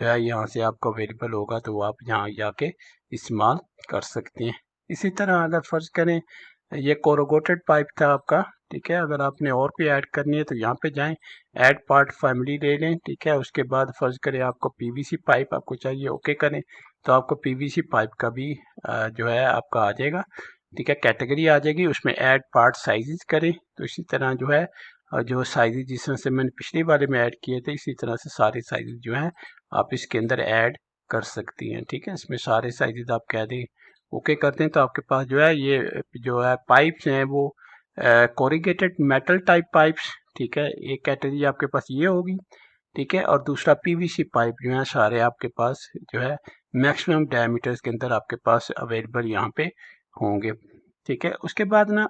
जो है यहाँ से आपको अवेलेबल होगा, तो वो आप यहाँ जाके इस्तेमाल कर सकते हैं। इसी तरह अगर फ़र्ज़ करें ये कोरोगेटेड पाइप था आपका, ठीक है, अगर आपने और भी ऐड करनी है तो यहाँ पे जाएं, ऐड पार्ट फैमिली ले लें, ठीक है। उसके बाद फ़र्ज़ करें आपको पीवीसी पाइप आपको चाहिए, ओके करें, तो आपको पीवीसी पाइप का भी जो है आपका आ जाएगा, ठीक है, कैटेगरी आ जाएगी, उसमें ऐड पार्ट साइजेस करें। तो इसी तरह जो है जो साइजेस जिस तरह से मैंने पिछले वाले में ऐड किए थे, इसी तरह से सारे साइजेस जो हैं आप इसके अंदर ऐड कर सकती हैं, ठीक है। इसमें सारे साइजेस आप कह दें ओके करते हैं, तो आपके पास जो है ये जो है पाइप्स हैं वो कोरिगेटेड मेटल टाइप पाइप्स, ठीक है, एक कैटेगरी आपके पास ये होगी, ठीक है। और दूसरा पीवीसी पाइप जो है सारे आपके पास जो है मैक्सिमम डायमीटर्स के अंदर आपके पास अवेलेबल यहाँ पे होंगे, ठीक है। उसके बाद ना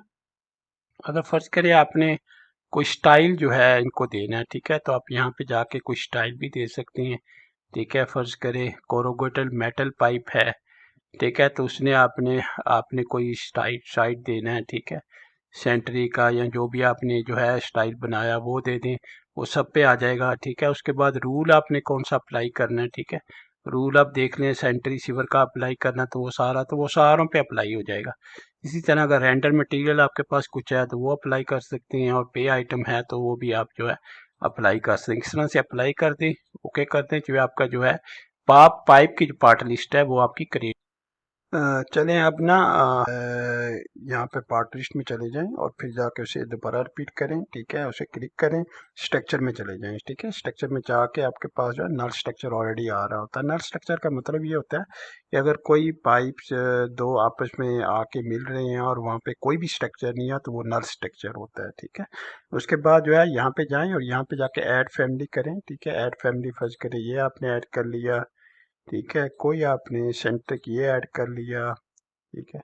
अगर फर्ज करें आपने कोई स्टाइल जो है इनको देना है, ठीक है, तो आप यहाँ पे जाके कोई स्टाइल भी दे सकती हैं, ठीक है। फर्ज करें कोरोगेटेड मेटल पाइप है, ठीक है, तो उसने आपने आपने कोई स्टाइल देना है, ठीक है, सेंटरी का या जो भी आपने जो है स्टाइल बनाया वो दे दें, वो सब पे आ जाएगा, ठीक है। उसके बाद रूल आपने कौन सा अप्लाई करना है, ठीक है, रूल आप देख लें, सेंटरी सिवर का अप्लाई करना तो वो सारों पे अप्लाई हो जाएगा। इसी तरह अगर रेंडर मटेरियल आपके पास कुछ है तो वो अप्लाई कर सकते हैं, और पे आइटम है तो वो भी आप जो है अप्लाई कर सकते हैं। इस तरह से अप्लाई कर दें, ओके कर दें, जो आपका जो है पाइप की जो पार्ट लिस्ट है वो आपकी क्रिएट। चलें अब ना यहाँ पे पार्ट लिस्ट में चले जाएं और फिर जाके उसे दोबारा रिपीट करें, ठीक है, उसे क्लिक करें, स्ट्रक्चर में चले जाएं, ठीक है। स्ट्रक्चर में जाके आपके पास जो है नल स्ट्रक्चर ऑलरेडी आ रहा होता है। नल स्ट्रक्चर का मतलब ये होता है कि अगर कोई पाइप्स दो आपस में आके मिल रहे हैं और वहाँ पे कोई भी स्ट्रक्चर नहीं है तो वो नल स्ट्रक्चर होता है, ठीक है। उसके बाद जो है यहाँ पे जाएँ और यहाँ पे जाके ऐड फैमिली करें, ठीक है। ऐड फैमिली फर्ज करें, ये आपने ऐड कर लिया, ठीक है, कोई आपने सेंटर की ये ऐड कर लिया, ठीक है,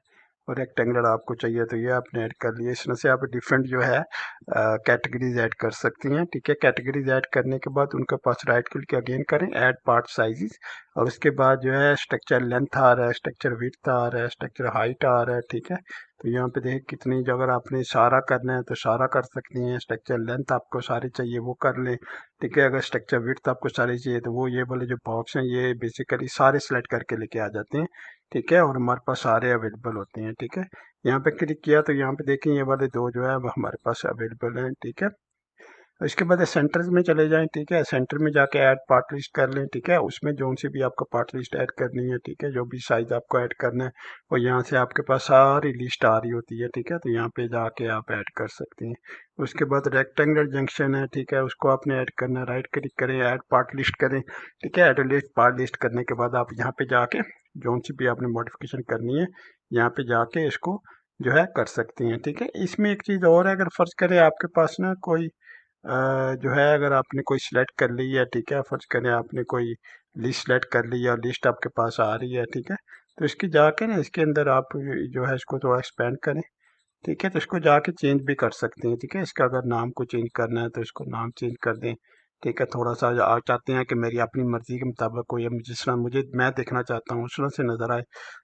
और रेक्टेंगुलर आपको चाहिए तो ये आपने ऐड कर लिया। इस तरह से आप डिफरेंट जो है कैटेगरीज ऐड कर सकती हैं, ठीक है। कैटेगरीज ऐड करने के बाद उनके पास राइट क्लिक अगेन करें, ऐड पार्ट साइजेस, और उसके बाद जो है स्ट्रक्चर लेंथ आ रहा है, स्ट्रक्चर विड्थ आ रहा है, स्ट्रक्चर हाइट आ रहा है, ठीक है। तो यहाँ पे देखिए कितनी जो अगर आपने सारा करना है तो सारा कर सकती हैं, स्ट्रक्चर लेंथ आपको सारी चाहिए वो कर लें, ठीक है। अगर स्ट्रक्चर विड्थ आपको सारी चाहिए तो वो ये वाले जो बॉक्स हैं ये बेसिकली सारे सेलेक्ट करके लेके आ जाते हैं, ठीक है, और हमारे पास सारे अवेलेबल होते हैं, ठीक है। यहाँ पे क्लिक किया तो यहाँ पे देखें ये वाले दो जो है वो हमारे पास अवेलेबल हैं, ठीक है। इसके बाद सेंटर में चले जाएं, ठीक है, सेंटर में जाके ऐड पार्ट लिस्ट कर लें, ठीक है। उसमें जो सी भी आपको पार्ट लिस्ट ऐड करनी है, ठीक है, जो भी साइज आपको ऐड करना है वो यहाँ से आपके पास सारी लिस्ट आ रही होती है, ठीक है। तो यहाँ पे जाके आप ऐड कर सकते हैं। उसके बाद रेक्टेंगल जंक्शन है, ठीक है, उसको आपने ऐड करना है, राइट क्लिक करें, ऐड पार्ट लिस्ट करें, ठीक है। ऐड लिस्ट पार्ट लिस्ट करने के बाद आप यहाँ पे जाके जो सी भी आपने मॉडिफिकेशन करनी है यहाँ पे जाके इसको जो है कर सकती हैं, ठीक है। इसमें एक चीज़ और है, अगर फर्ज करें आपके पास ना कोई जो है अगर आपने कोई सिलेक्ट कर ली है, ठीक है, फर्ज करें आपने कोई लिस्ट सेलेक्ट कर ली है और लिस्ट आपके पास आ रही है, ठीक है, तो इसकी जाके ना इसके अंदर आप जो है इसको थोड़ा एक्सपेंड करें, ठीक है, तो इसको जाके चेंज भी कर सकते हैं, ठीक है। इसका अगर नाम को चेंज करना है तो इसको नाम चेंज कर दें, ठीक है। थोड़ा सा आप चाहते हैं कि मेरी अपनी मर्जी के मुताबिक कोई जिस तरह मुझे मैं देखना चाहता हूँ उस तरह से नज़र आए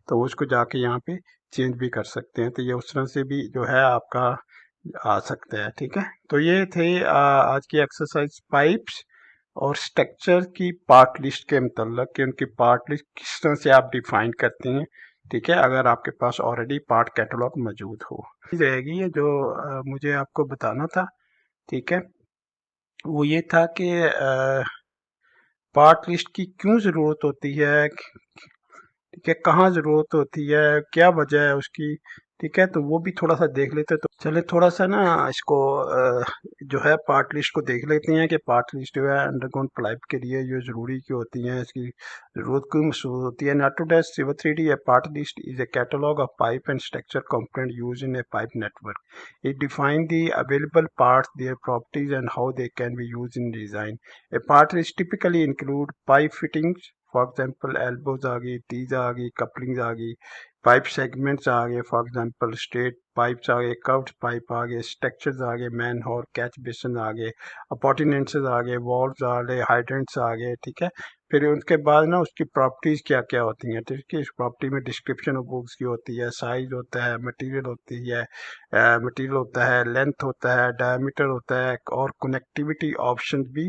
तो वो उसको जाके यहाँ पे चेंज भी कर सकते हैं, तो ये उस तरह से भी जो है आपका आ सकता है, ठीक है। तो ये थे आज की एक्सरसाइज पाइप्स और स्ट्रक्चर की पार्ट लिस्ट के मतलब कि उनकी पार्ट लिस्ट किस तरह से आप डिफाइन करते हैं, ठीक है, अगर आपके पास ऑलरेडी पार्ट कैटलॉग मौजूद हो। रहेगी ये जो मुझे आपको बताना था, ठीक है, वो ये था कि पार्ट लिस्ट की क्यों ज़रूरत होती है, ठीक है, कहाँ ज़रूरत होती है, क्या वजह है उसकी, ठीक है, तो वो भी थोड़ा सा देख लेते हैं। तो चले थोड़ा सा ना इसको जो है पार्ट लिस्ट को देख लेते हैं कि पार्ट लिस्ट जो है अंडरग्राउंड पाइप के लिए ये ज़रूरी क्यों होती है, इसकी ज़रूरत क्यों महसूस होती है। Autodesk Civil 3D a part list is a catalog of pipe and structure component used in a pipe network. It defines the available parts, their properties and how they can be used in design. A part list typically include pipe fittings, for example elbows आ गई, tees आ गई, couplings आ गई, pipe segments आ गए, for example straight pipes आ गए, curved pipe आ गए, structures आ गए, man whole, catch basin आ गए, अपॉर्टिनेंसेस आ गए, वॉल्व्स आ गए, हाइड्रेंट्स आ गए, ठीक है। फिर उसके बाद ना उसकी प्रॉपर्टीज़ क्या क्या होती हैं, ठीक है। इस प्रॉपर्टी में डिस्क्रिप्शन ऑफ बुक्स की होती है, साइज होता है, मटेरियल होती है, मटेरियल होता है, लेंथ होता है, डायमीटर होता है, और कनेक्टिविटी ऑप्शन भी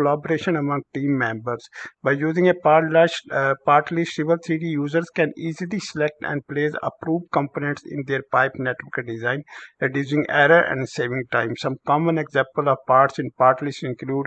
collaboration among team members. By using a part list, Civil 3D users can easily select and place approved components in their pipe network design, reducing error and saving time. Some common example of parts in part list include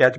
catch